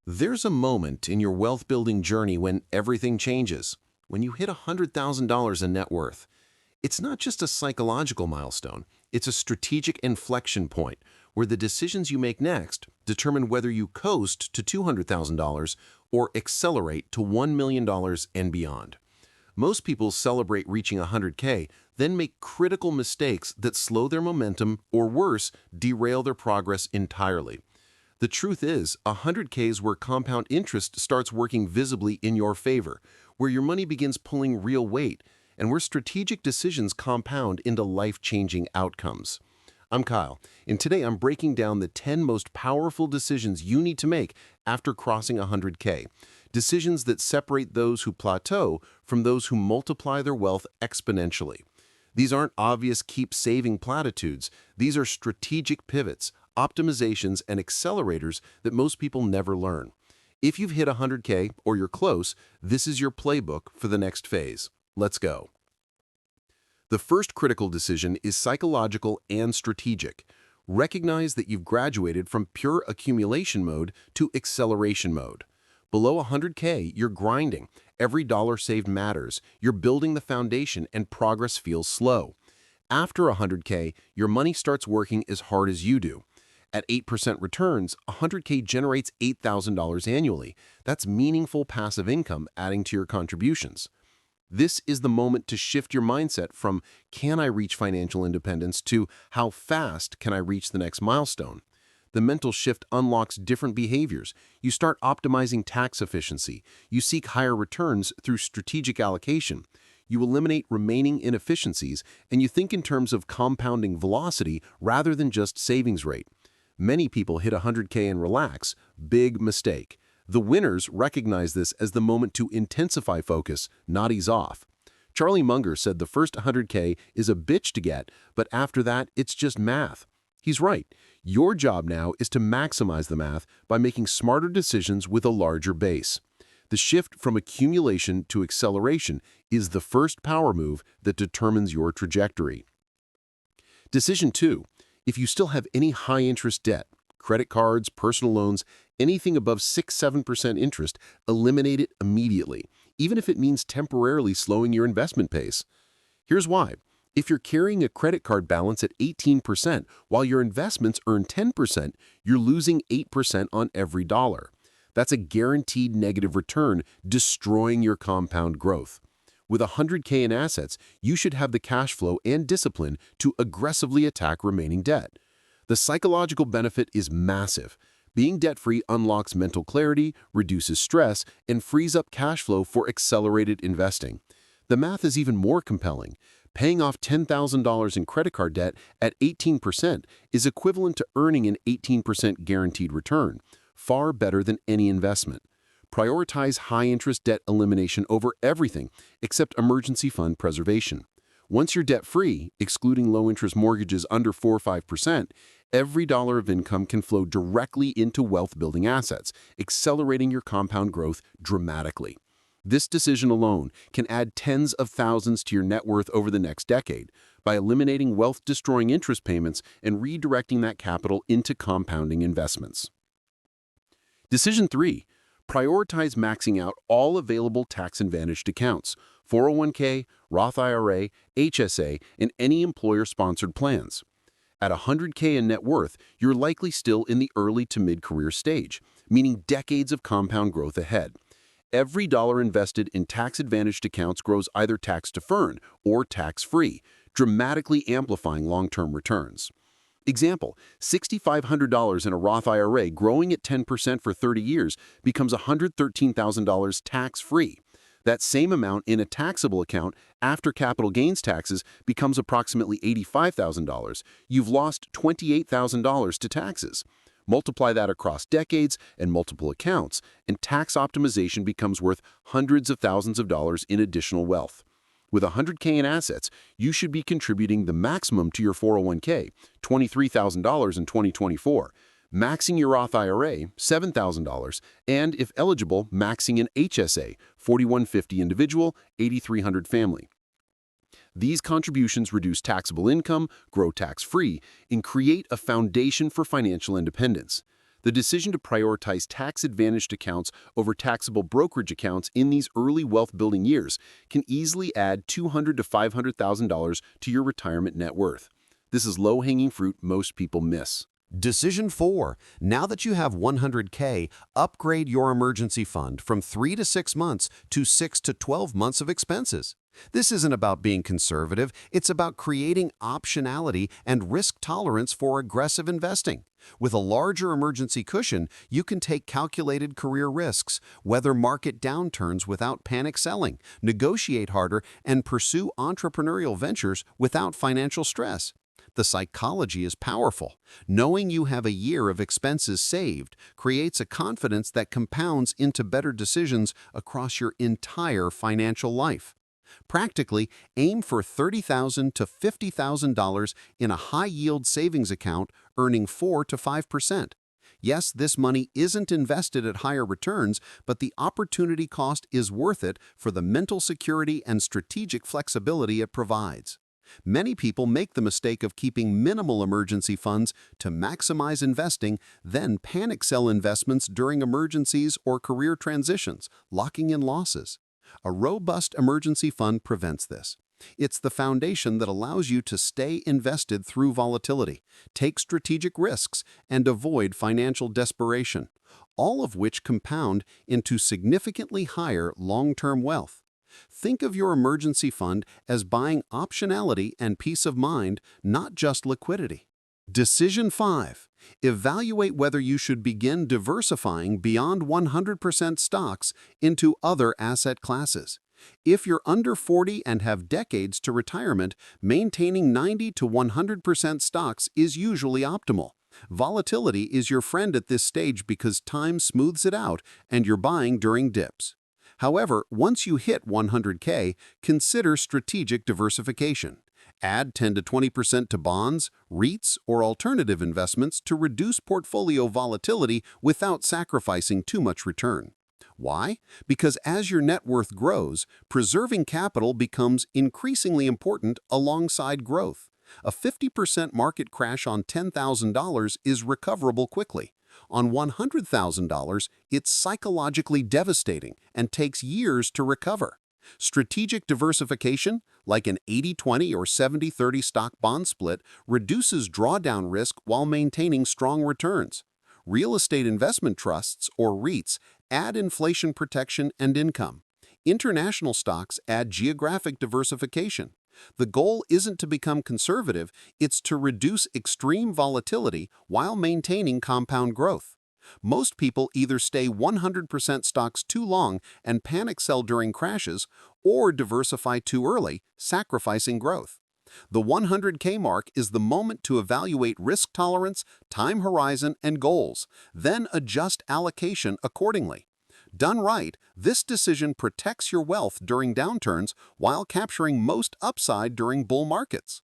There's a moment in your wealth building journey when everything changes, when you hit $100,000 in net worth. It's not just a psychological milestone, it's a strategic inflection point where the decisions you make next determine whether you coast to $200,000 or accelerate to $1 million and beyond. Most people celebrate reaching 100K, then make critical mistakes that slow their momentum or worse, derail their progress entirely. The truth is, 100K is where compound interest starts working visibly in your favor, where your money begins pulling real weight, and where strategic decisions compound into life-changing outcomes. I'm Kyle, and today I'm breaking down the 10 most powerful decisions you need to make after crossing 100K. Decisions that separate those who plateau from those who multiply their wealth exponentially. These aren't obvious keep saving platitudes. These are strategic pivots, optimizations, and accelerators that most people never learn. If you've hit 100K or you're close, this is your playbook for the next phase. Let's go. The first critical decision is psychological and strategic. Recognize that you've graduated from pure accumulation mode to acceleration mode. Below 100K, you're grinding. Every dollar saved matters. You're building the foundation and progress feels slow. After 100K, your money starts working as hard as you do. At 8% returns, 100K generates $8,000 annually. That's meaningful passive income adding to your contributions. This is the moment to shift your mindset from can I reach financial independence to how fast can I reach the next milestone. The mental shift unlocks different behaviors. You start optimizing tax efficiency. You seek higher returns through strategic allocation. You eliminate remaining inefficiencies, and you think in terms of compounding velocity rather than just savings rate. Many people hit 100K and relax. Big mistake. The winners recognize this as the moment to intensify focus, not ease off. Charlie Munger said the first 100K is a bitch to get, but after that, it's just math. He's right. Your job now is to maximize the math by making smarter decisions with a larger base. The shift from accumulation to acceleration is the first power move that determines your trajectory. Decision 2. If you still have any high-interest debt, credit cards, personal loans, anything above 6-7% interest, eliminate it immediately, even if it means temporarily slowing your investment pace. Here's why. If you're carrying a credit card balance at 18% while your investments earn 10%, you're losing 8% on every dollar. That's a guaranteed negative return, destroying your compound growth. With 100K in assets, you should have the cash flow and discipline to aggressively attack remaining debt. The psychological benefit is massive. Being debt-free unlocks mental clarity, reduces stress, and frees up cash flow for accelerated investing. The math is even more compelling. Paying off $10,000 in credit card debt at 18% is equivalent to earning an 18% guaranteed return, far better than any investment. Prioritize high-interest debt elimination over everything except emergency fund preservation. Once you're debt-free, excluding low-interest mortgages under 4 or 5%, every dollar of income can flow directly into wealth-building assets, accelerating your compound growth dramatically. This decision alone can add tens of thousands to your net worth over the next decade by eliminating wealth-destroying interest payments and redirecting that capital into compounding investments. Decision 3. Prioritize maxing out all available tax-advantaged accounts, 401k, Roth IRA, HSA, and any employer-sponsored plans. At 100K in net worth, you're likely still in the early to mid-career stage, meaning decades of compound growth ahead. Every dollar invested in tax-advantaged accounts grows either tax-deferred or tax-free, dramatically amplifying long-term returns. Example, $6,500 in a Roth IRA growing at 10% for 30 years becomes $113,000 tax-free. That same amount in a taxable account after capital gains taxes becomes approximately $85,000. You've lost $28,000 to taxes. Multiply that across decades and multiple accounts, and tax optimization becomes worth hundreds of thousands of dollars in additional wealth. With 100K in assets, you should be contributing the maximum to your 401k, $23,000 in 2024, maxing your Roth IRA, $7,000, and if eligible, maxing an HSA, $4,150 individual, $8,300 family. These contributions reduce taxable income, grow tax-free, and create a foundation for financial independence. The decision to prioritize tax-advantaged accounts over taxable brokerage accounts in these early wealth-building years can easily add $200,000 to $500,000 to your retirement net worth. This is low-hanging fruit most people miss. Decision 4. Now that you have 100K, upgrade your emergency fund from 3 to 6 months to 6 to 12 months of expenses. This isn't about being conservative, it's about creating optionality and risk tolerance for aggressive investing. With a larger emergency cushion, you can take calculated career risks, weather market downturns without panic selling, negotiate harder, and pursue entrepreneurial ventures without financial stress. The psychology is powerful. Knowing you have a year of expenses saved creates a confidence that compounds into better decisions across your entire financial life. Practically, aim for $30,000 to $50,000 in a high-yield savings account earning 4 to 5%. Yes, this money isn't invested at higher returns, but the opportunity cost is worth it for the mental security and strategic flexibility it provides. Many people make the mistake of keeping minimal emergency funds to maximize investing, then panic sell investments during emergencies or career transitions, locking in losses. A robust emergency fund prevents this. It's the foundation that allows you to stay invested through volatility, take strategic risks, and avoid financial desperation, all of which compound into significantly higher long-term wealth. Think of your emergency fund as buying optionality and peace of mind, not just liquidity. Decision 5. Evaluate whether you should begin diversifying beyond 100% stocks into other asset classes. If you're under 40 and have decades to retirement, maintaining 90 to 100% stocks is usually optimal. Volatility is your friend at this stage because time smooths it out and you're buying during dips. However, once you hit 100K, consider strategic diversification. Add 10 to 20% to bonds, REITs, or alternative investments to reduce portfolio volatility without sacrificing too much return. Why? Because as your net worth grows, preserving capital becomes increasingly important alongside growth. A 50% market crash on $10,000 is recoverable quickly. On $100,000, it's psychologically devastating and takes years to recover. Strategic diversification, like an 80-20 or 70-30 stock-bond split, reduces drawdown risk while maintaining strong returns. Real estate investment trusts, or REITs, add inflation protection and income. International stocks add geographic diversification. The goal isn't to become conservative, it's to reduce extreme volatility while maintaining compound growth. Most people either stay 100% stocks too long and panic sell during crashes, or diversify too early, sacrificing growth. The 100K mark is the moment to evaluate risk tolerance, time horizon, and goals, then adjust allocation accordingly. Done right, this decision protects your wealth during downturns while capturing most upside during bull markets.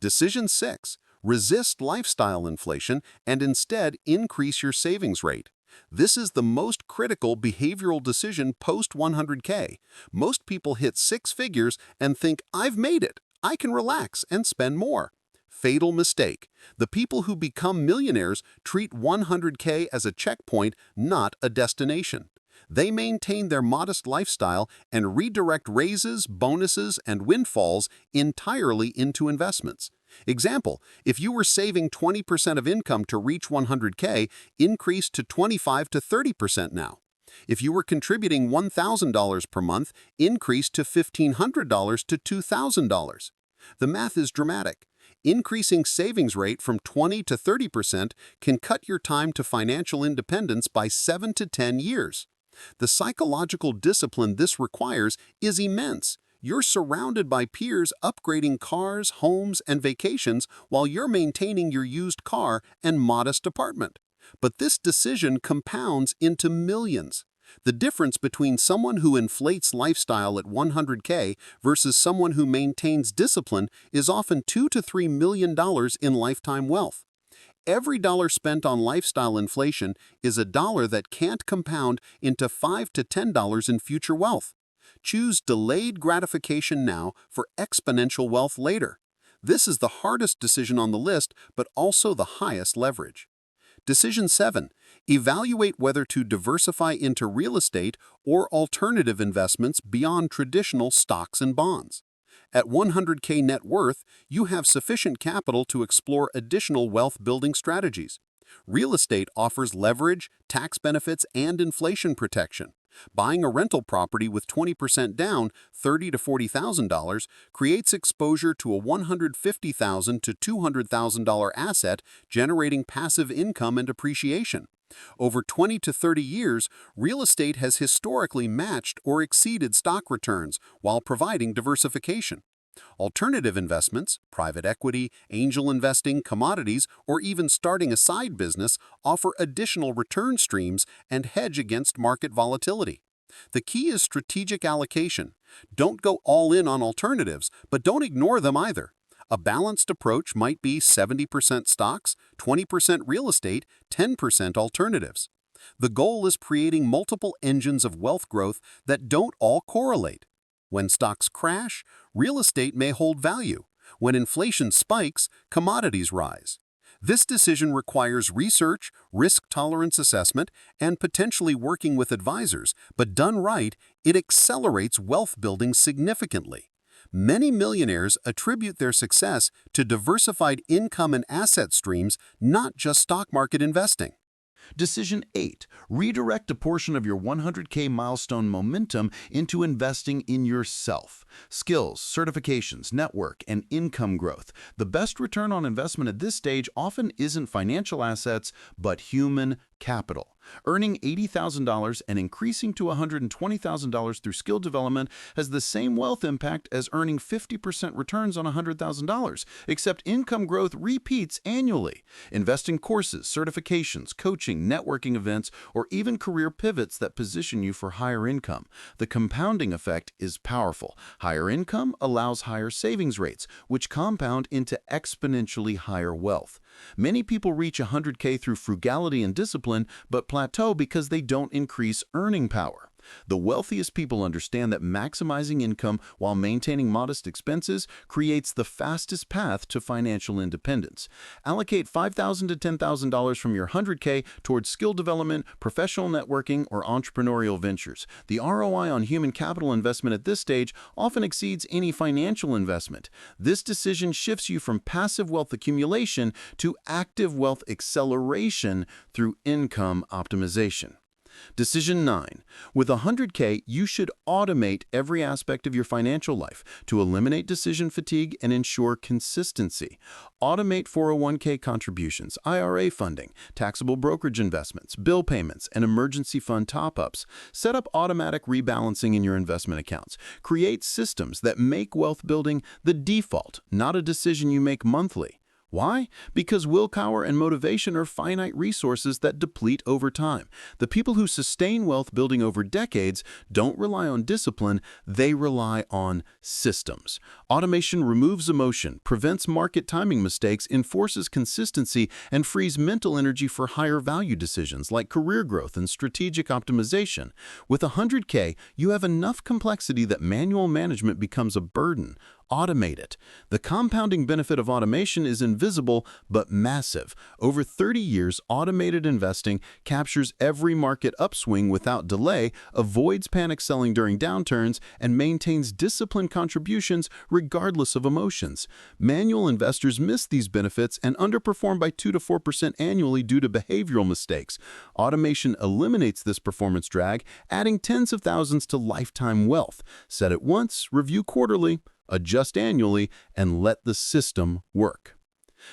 Decision 6. Resist lifestyle inflation and instead increase your savings rate. This is the most critical behavioral decision post-100K. Most people hit 6 figures and think, "I've made it. I can relax and spend more." Fatal mistake. The people who become millionaires treat 100K as a checkpoint, not a destination. They maintain their modest lifestyle and redirect raises, bonuses, and windfalls entirely into investments. Example, if you were saving 20% of income to reach 100K, increase to 25 to 30% now. If you were contributing $1,000 per month, increase to $1,500 to $2,000. The math is dramatic. Increasing savings rate from 20 to 30% can cut your time to financial independence by 7 to 10 years. The psychological discipline this requires is immense. You're surrounded by peers upgrading cars, homes, and vacations while you're maintaining your used car and modest apartment. But this decision compounds into millions. The difference between someone who inflates lifestyle at 100K versus someone who maintains discipline is often $2 to $3 million in lifetime wealth. Every dollar spent on lifestyle inflation is a dollar that can't compound into $5 to $10 in future wealth. Choose delayed gratification now for exponential wealth later. This is the hardest decision on the list, but also the highest leverage. Decision 7. Evaluate whether to diversify into real estate or alternative investments beyond traditional stocks and bonds. At 100K net worth, you have sufficient capital to explore additional wealth-building strategies. Real estate offers leverage, tax benefits, and inflation protection. Buying a rental property with 20% down, $30,000 to $40,000, creates exposure to a $150,000 to $200,000 asset, generating passive income and appreciation. Over 20 to 30 years, real estate has historically matched or exceeded stock returns while providing diversification. Alternative investments, private equity, angel investing, commodities, or even starting a side business offer additional return streams and hedge against market volatility. The key is strategic allocation. Don't go all in on alternatives, but don't ignore them either. A balanced approach might be 70% stocks, 20% real estate, 10% alternatives. The goal is creating multiple engines of wealth growth that don't all correlate. When stocks crash, real estate may hold value. When inflation spikes, commodities rise. This decision requires research, risk tolerance assessment, and potentially working with advisors, but done right, it accelerates wealth building significantly. Many millionaires attribute their success to diversified income and asset streams, not just stock market investing. Decision 8. Redirect a portion of your 100K milestone momentum into investing in yourself. Skills, certifications, network, and income growth. The best return on investment at this stage often isn't financial assets, but human capital. Earning $80,000 and increasing to $120,000 through skill development has the same wealth impact as earning 50% returns on $100,000, except income growth repeats annually. Invest in courses, certifications, coaching, networking events, or even career pivots that position you for higher income. The compounding effect is powerful. Higher income allows higher savings rates, which compound into exponentially higher wealth. Many people reach 100K through frugality and discipline, but plateau because they don't increase earning power. The wealthiest people understand that maximizing income while maintaining modest expenses creates the fastest path to financial independence. Allocate $5,000 to $10,000 from your 100K towards skill development, professional networking, or entrepreneurial ventures. The ROI on human capital investment at this stage often exceeds any financial investment. This decision shifts you from passive wealth accumulation to active wealth acceleration through income optimization. Decision 9. With 100K, you should automate every aspect of your financial life to eliminate decision fatigue and ensure consistency. Automate 401K contributions, IRA funding, taxable brokerage investments, bill payments, and emergency fund top-ups. Set up automatic rebalancing in your investment accounts. Create systems that make wealth building the default, not a decision you make monthly. Why? Because willpower and motivation are finite resources that deplete over time. The people who sustain wealth building over decades don't rely on discipline, they rely on systems. Automation removes emotion, prevents market timing mistakes, enforces consistency, and frees mental energy for higher value decisions like career growth and strategic optimization. With 100K, you have enough complexity that manual management becomes a burden. Automate it. The compounding benefit of automation is invisible but massive. Over 30 years, automated investing captures every market upswing without delay, avoids panic selling during downturns, and maintains disciplined contributions regardless of emotions. Manual investors miss these benefits and underperform by 2 to 4% annually due to behavioral mistakes. Automation eliminates this performance drag, adding tens of thousands to lifetime wealth. Set it once, review quarterly, adjust annually, and let the system work.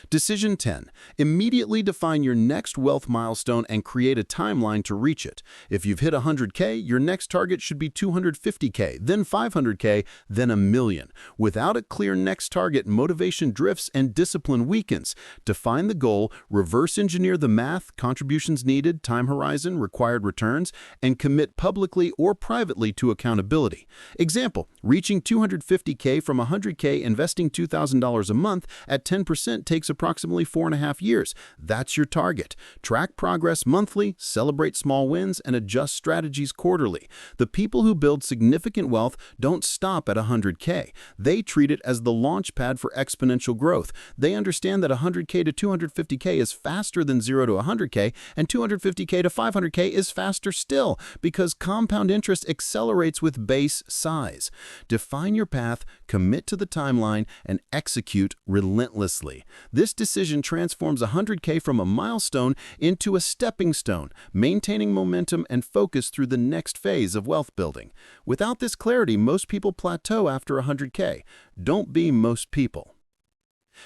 Decision 10. Immediately define your next wealth milestone and create a timeline to reach it. If you've hit 100K, your next target should be 250K, then 500K, then $1 million. Without a clear next target, motivation drifts and discipline weakens. Define the goal, reverse engineer the math, contributions needed, time horizon, required returns, and commit publicly or privately to accountability. Example, reaching 250K from 100K, investing $2,000 a month at 10% takes takes approximately 4.5 years. That's your target. Track progress monthly, celebrate small wins, and adjust strategies quarterly. The people who build significant wealth don't stop at 100K. They treat it as the launch pad for exponential growth. They understand that 100K to 250K is faster than 0 to 100K, and 250K to 500K is faster still, because compound interest accelerates with base size. Define your path, commit to the timeline, and execute relentlessly. This decision transforms 100K from a milestone into a stepping stone, maintaining momentum and focus through the next phase of wealth building. Without this clarity, most people plateau after 100K. Don't be most people.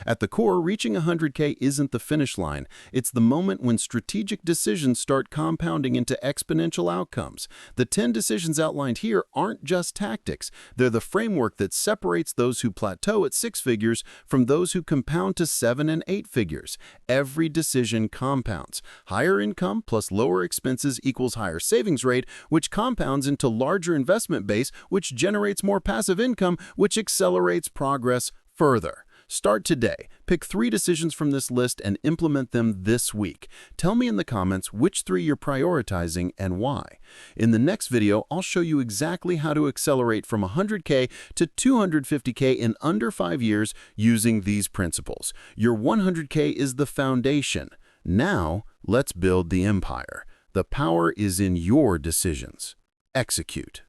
At the core, reaching 100K isn't the finish line. It's the moment when strategic decisions start compounding into exponential outcomes. The 10 decisions outlined here aren't just tactics. They're the framework that separates those who plateau at 6 figures from those who compound to 7 and 8 figures. Every decision compounds. Higher income plus lower expenses equals higher savings rate, which compounds into larger investment base, which generates more passive income, which accelerates progress further. Start today. Pick 3 decisions from this list and implement them this week. Tell me in the comments which 3 you're prioritizing and why. In the next video, I'll show you exactly how to accelerate from 100K to 250K in under 5 years using these principles. Your 100K is the foundation. Now, let's build the empire. The power is in your decisions. Execute.